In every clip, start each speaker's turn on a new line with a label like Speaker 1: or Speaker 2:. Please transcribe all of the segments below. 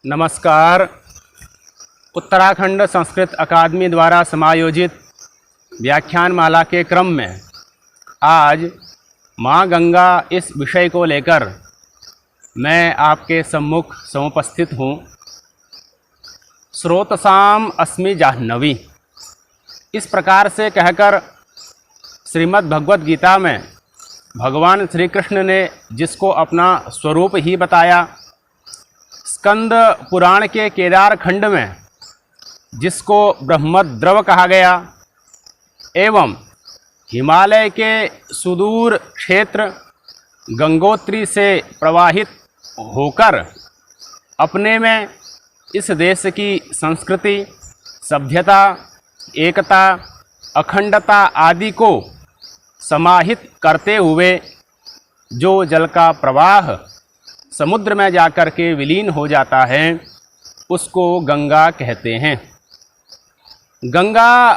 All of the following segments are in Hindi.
Speaker 1: नमस्कार। उत्तराखंड संस्कृत अकादमी द्वारा समायोजित व्याख्यान माला के क्रम में आज माँ गंगा इस विषय को लेकर मैं आपके सम्मुख समुपस्थित हूँ। स्रोतसाम अस्मि जाह्नवी, इस प्रकार से कहकर श्रीमद् भगवद गीता में भगवान श्री कृष्ण ने जिसको अपना स्वरूप ही बताया, स्कंद पुराण के केदार खंड में जिसको ब्रह्मद्रव कहा गया, एवं हिमालय के सुदूर क्षेत्र गंगोत्री से प्रवाहित होकर अपने में इस देश की संस्कृति, सभ्यता, एकता, अखंडता आदि को समाहित करते हुए जो जल का प्रवाह समुद्र में जाकर के विलीन हो जाता है, उसको गंगा कहते हैं। गंगा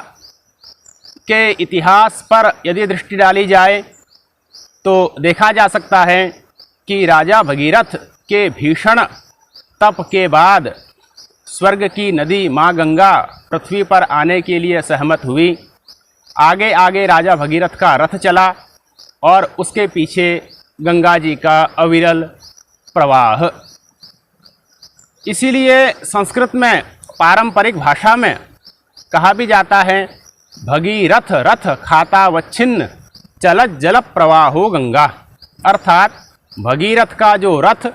Speaker 1: के इतिहास पर यदि दृष्टि डाली जाए तो देखा जा सकता है कि राजा भगीरथ के भीषण तप के बाद स्वर्ग की नदी माँ गंगा पृथ्वी पर आने के लिए सहमत हुई। आगे आगे राजा भगीरथ का रथ चला और उसके पीछे गंगा जी का अविरल प्रवाह। इसीलिए संस्कृत में पारंपरिक भाषा में कहा भी जाता है, भगीरथ रथ खाता वच्छिन्न चलत जल प्रवाहो गंगा। अर्थात भगीरथ का जो रथ,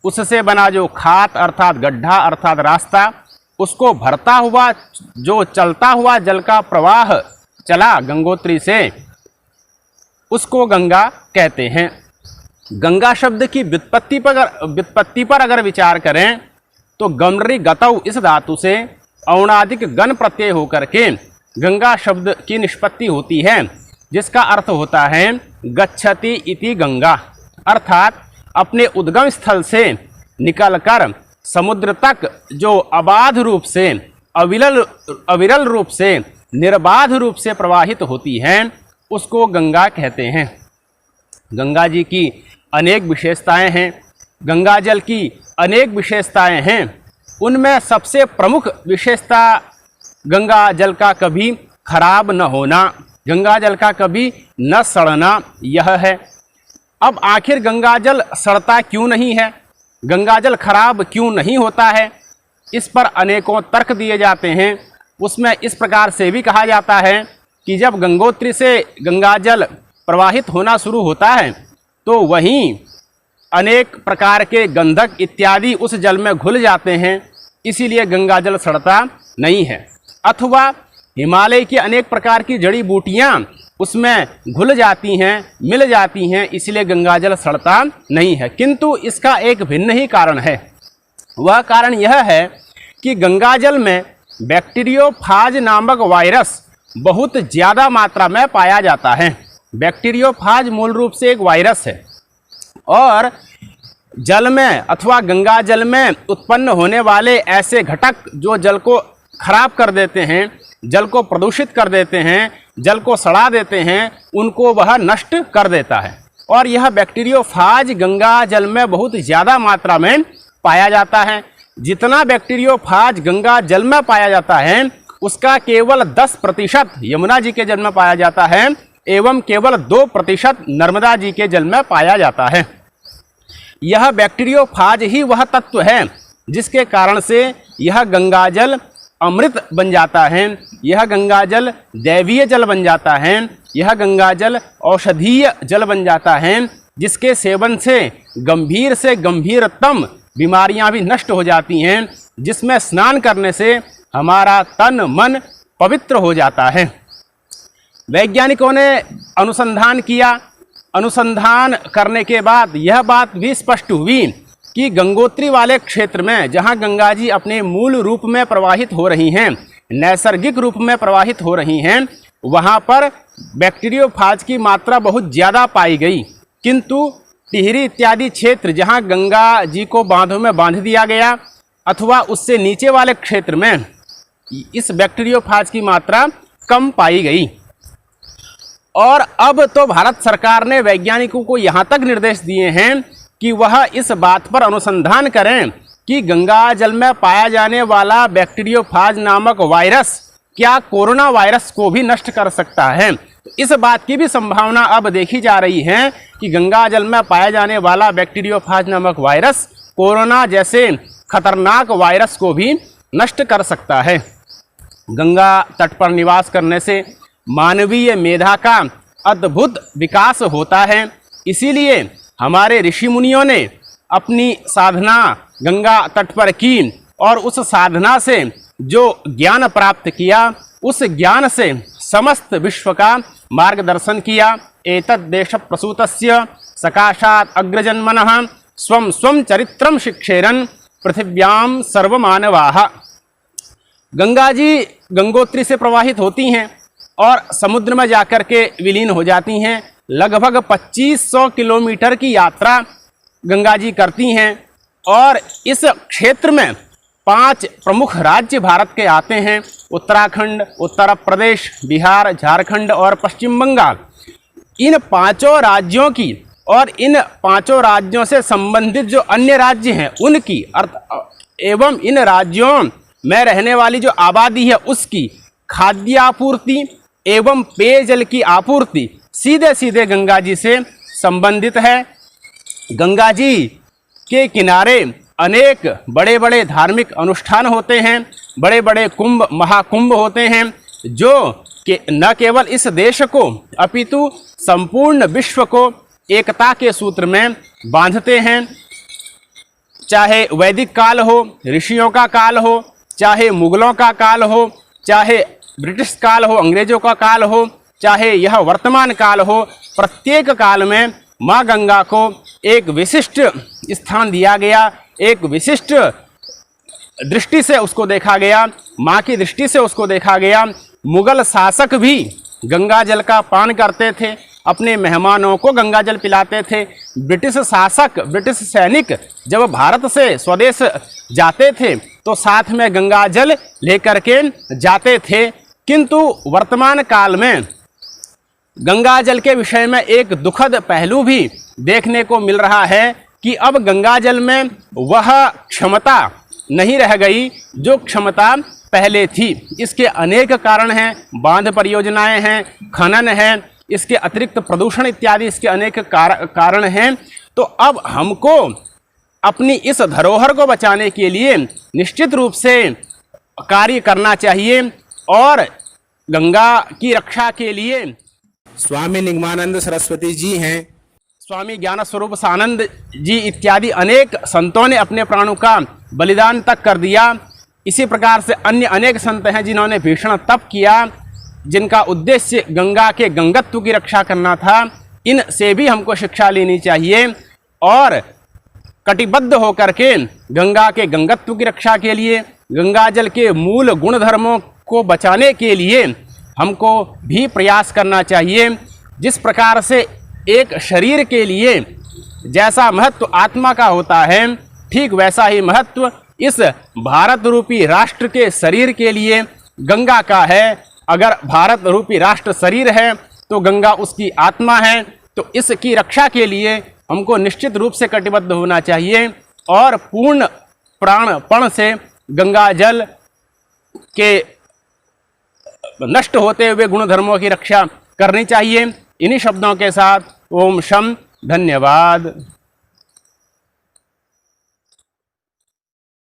Speaker 1: उससे बना जो खात अर्थात गड्ढा अर्थात रास्ता, उसको भरता हुआ जो चलता हुआ जल का प्रवाह चला गंगोत्री से, उसको गंगा कहते हैं। गंगा शब्द की व्युत्पत्ति पर अगर विचार करें तो गमरी गतौ इस धातु से औणादिक गण प्रत्यय होकर के गंगा शब्द की निष्पत्ति होती है, जिसका अर्थ होता है गच्छति इति गंगा। अर्थात अपने उद्गम स्थल से निकलकर समुद्र तक जो अबाध रूप से, अविरल रूप से, निर्बाध रूप से प्रवाहित होती हैं, उसको गंगा कहते हैं। गंगा जी की अनेक विशेषताएं हैं, गंगा जल की अनेक विशेषताएं हैं। उनमें सबसे प्रमुख विशेषता गंगा जल का कभी खराब न होना, गंगा जल का कभी न सड़ना, यह है। अब आखिर गंगा जल सड़ता क्यों नहीं है, गंगा जल खराब क्यों नहीं होता है, इस पर अनेकों तर्क दिए जाते हैं। उसमें इस प्रकार से भी कहा जाता है कि जब गंगोत्री से गंगा जल प्रवाहित होना शुरू होता है तो वहीं अनेक प्रकार के गंधक इत्यादि उस जल में घुल जाते हैं, इसीलिए गंगा जल सड़ता नहीं है। अथवा हिमालय की अनेक प्रकार की जड़ी बूटियां उसमें घुल जाती हैं, मिल जाती हैं, इसलिए गंगा जल सड़ता नहीं है। किंतु इसका एक भिन्न ही कारण है। वह कारण यह है कि गंगा जल में बैक्टीरियोफाज नामक वायरस बहुत ज़्यादा मात्रा में पाया जाता है। बैक्टीरियोफाज मूल रूप से एक वायरस है और जल में अथवा गंगा जल में उत्पन्न होने वाले ऐसे घटक जो जल को खराब कर देते हैं, जल को प्रदूषित कर देते हैं, जल को सड़ा देते हैं, उनको वह नष्ट कर देता है। और यह बैक्टीरियोफाज गंगा जल में बहुत ज़्यादा मात्रा में पाया जाता है। जितना बैक्टीरियोफाज गंगा जल में पाया जाता है उसका केवल 10% यमुना जी के जल में पाया जाता है एवं केवल 2% नर्मदा जी के जल में पाया जाता है। यह बैक्टीरियोफाज ही वह तत्व है जिसके कारण से यह गंगा जल अमृत बन जाता है, यह गंगा जल दैवीय जल बन जाता है, यह गंगा जल औषधीय जल बन जाता है, जिसके सेवन से गंभीरतम बीमारियां भी नष्ट हो जाती हैं, जिसमें स्नान करने से हमारा तन मन पवित्र हो जाता है। वैज्ञानिकों ने अनुसंधान किया। अनुसंधान करने के बाद यह बात भी स्पष्ट हुई कि गंगोत्री वाले क्षेत्र में जहां गंगा जी अपने मूल रूप में प्रवाहित हो रही हैं, नैसर्गिक रूप में प्रवाहित हो रही हैं, वहां पर बैक्टीरियोफाज की मात्रा बहुत ज़्यादा पाई गई। किंतु टिहरी इत्यादि क्षेत्र जहां गंगा जी को बांधों में बांध दिया गया अथवा उससे नीचे वाले क्षेत्र में इस बैक्टीरियोफाज की मात्रा कम पाई गई। और अब तो भारत सरकार ने वैज्ञानिकों को यहाँ तक निर्देश दिए हैं कि वह इस बात पर अनुसंधान करें कि गंगा जल में पाया जाने वाला बैक्टीरियोफाज नामक वायरस क्या कोरोना वायरस को भी नष्ट कर सकता है। तो इस बात की भी संभावना अब देखी जा रही है कि गंगा जल में पाया जाने वाला बैक्टीरियोफाज नामक वायरस कोरोना जैसे खतरनाक वायरस को भी नष्ट कर सकता है। गंगा तट पर निवास करने से मानवीय मेधा का अद्भुत विकास होता है। इसीलिए हमारे ऋषि मुनियों ने अपनी साधना गंगा तट पर की और उस साधना से जो ज्ञान प्राप्त किया, उस ज्ञान से समस्त विश्व का मार्गदर्शन किया। एतद् देश प्रसूतस्य सकाशात् अग्रजन्मनः स्वं स्वं चरित्रं शिक्षेरन् पृथिव्यां सर्वमानवाः। गंगा जी गंगोत्री से प्रवाहित होती हैं और समुद्र में जाकर के विलीन हो जाती हैं। लगभग 2500 किलोमीटर की यात्रा गंगा जी करती हैं और इस क्षेत्र में 5 प्रमुख राज्य भारत के आते हैं: उत्तराखंड, उत्तर प्रदेश, बिहार, झारखंड और पश्चिम बंगाल। इन 5 राज्यों की और इन 5 राज्यों से संबंधित जो अन्य राज्य हैं उनकी एवं इन राज्यों में रहने वाली जो आबादी है उसकी खाद्य आपूर्ति एवं पेयजल की आपूर्ति सीधे सीधे गंगा जी से संबंधित है। गंगा जी के किनारे अनेक बड़े बड़े धार्मिक अनुष्ठान होते हैं, बड़े बड़े कुंभ महाकुंभ होते हैं, जो कि न केवल इस देश को अपितु संपूर्ण विश्व को एकता के सूत्र में बांधते हैं। चाहे वैदिक काल हो, ऋषियों का काल हो, चाहे मुगलों का काल हो, चाहे ब्रिटिश काल हो, अंग्रेजों का काल हो, चाहे यह वर्तमान काल हो, प्रत्येक काल में माँ गंगा को एक विशिष्ट स्थान दिया गया, एक विशिष्ट दृष्टि से उसको देखा गया, माँ की दृष्टि से उसको देखा गया। मुगल शासक भी गंगा जल का पान करते थे, अपने मेहमानों को गंगा जल पिलाते थे। ब्रिटिश शासक, ब्रिटिश सैनिक जब भारत से स्वदेश जाते थे तो साथ में गंगा जल लेकर के जाते थे। किंतु वर्तमान काल में गंगा जल के विषय में एक दुखद पहलू भी देखने को मिल रहा है कि अब गंगा जल में वह क्षमता नहीं रह गई जो क्षमता पहले थी। इसके अनेक कारण हैं, बांध परियोजनाएं हैं, खनन है, इसके अतिरिक्त प्रदूषण इत्यादि इसके अनेक कारण हैं। तो अब हमको अपनी इस धरोहर को बचाने के लिए निश्चित रूप से कार्य करना चाहिए और गंगा की रक्षा के लिए
Speaker 2: स्वामी निगमानंद सरस्वती जी हैं,
Speaker 1: स्वामी ज्ञान स्वरूप सानंद जी इत्यादि अनेक संतों ने अपने प्राणों का बलिदान तक कर दिया। इसी प्रकार से अन्य अनेक संत हैं जिन्होंने भीषण तप किया, जिनका उद्देश्य गंगा के गंगत्व की रक्षा करना था। इन से भी हमको शिक्षा लेनी चाहिए और कटिबद्ध होकर के गंगा के गंगत्व की रक्षा के लिए, गंगा जल के मूल गुण धर्मों को बचाने के लिए हमको भी प्रयास करना चाहिए। जिस प्रकार से एक शरीर के लिए जैसा महत्व आत्मा का होता है, ठीक वैसा ही महत्व इस भारत रूपी राष्ट्र के शरीर के लिए गंगा का है। अगर भारत रूपी राष्ट्र शरीर है तो गंगा उसकी आत्मा है। तो इसकी रक्षा के लिए हमको निश्चित रूप से कटिबद्ध होना चाहिए और पूर्ण प्राणपण से गंगा जल के नष्ट होते हुए गुण धर्मों की रक्षा करनी चाहिए। इन्हीं शब्दों के साथ ओम शम, धन्यवाद।